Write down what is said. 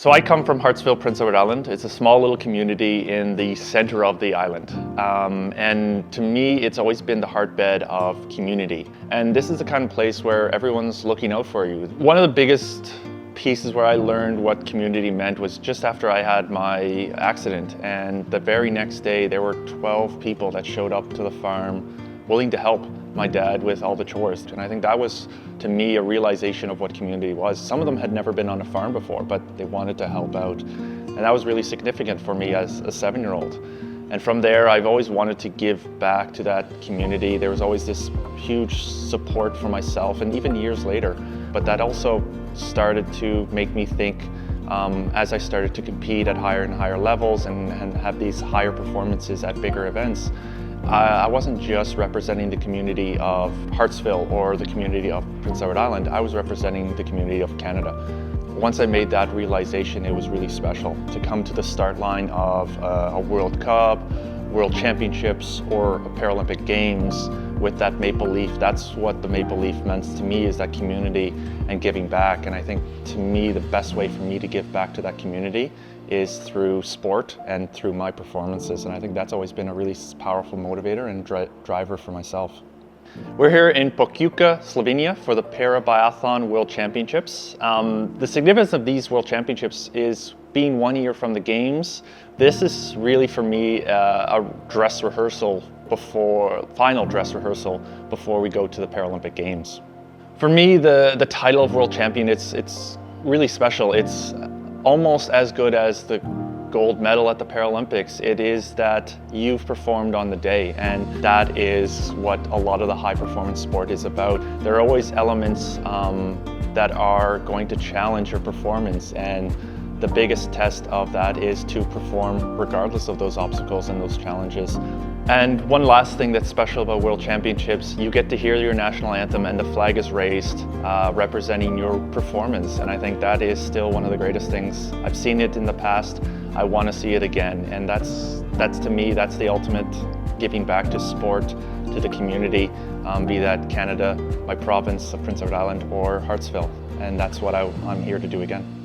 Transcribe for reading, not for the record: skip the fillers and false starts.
So I come from Hartsville, Prince Edward Island. It's a small little community in the center of the island. And to me, it's always been the heartbed of community. And this is the kind of place where everyone's looking out for you. One of the biggest pieces where I learned what community meant was just after I had my accident. And the very next day, there were 12 people that showed up to the farm willing to help my dad with all the chores. And I think that was, to me, a realization of what community was. Some of them had never been on a farm before, but they wanted to help out. And that was really significant for me as a 7-year-old. And from there, I've always wanted to give back to that community. There was always this huge support for myself, and even years later. But that also started to make me think, as I started to compete at higher and higher levels and have these higher performances at bigger events, I wasn't just representing the community of Hartsville or the community of Prince Edward Island, I was representing the community of Canada. Once I made that realization, it was really special to come to the start line of a World Cup, World Championships, or a Paralympic Games with that maple leaf. That's what the maple leaf meant to me, is that community and giving back. And I think, to me, the best way for me to give back to that community is through sport and through my performances. And I think that's always been a really powerful motivator and driver for myself. We're here in Pokljuka, Slovenia for the Para-Biathlon World Championships. The significance of these World Championships is being 1 year from the Games. This is really, for me, a dress rehearsal final dress rehearsal before we go to the Paralympic Games. For me, the title of World Champion, it's really special. It's almost as good as the gold medal at the Paralympics. It is that you've performed on the day, and that is what a lot of the high performance sport is about. There are always elements that are going to challenge your performance, and the biggest test of that is to perform regardless of those obstacles and those challenges. And one last thing that's special about World Championships, you get to hear your national anthem and the flag is raised, representing your performance. And I think that is still one of the greatest things. I've seen it in the past, I want to see it again. And that's to me, that's the ultimate giving back to sport, to the community, be that Canada, my province of Prince Edward Island, or Hartsville. And that's what I'm here to do again.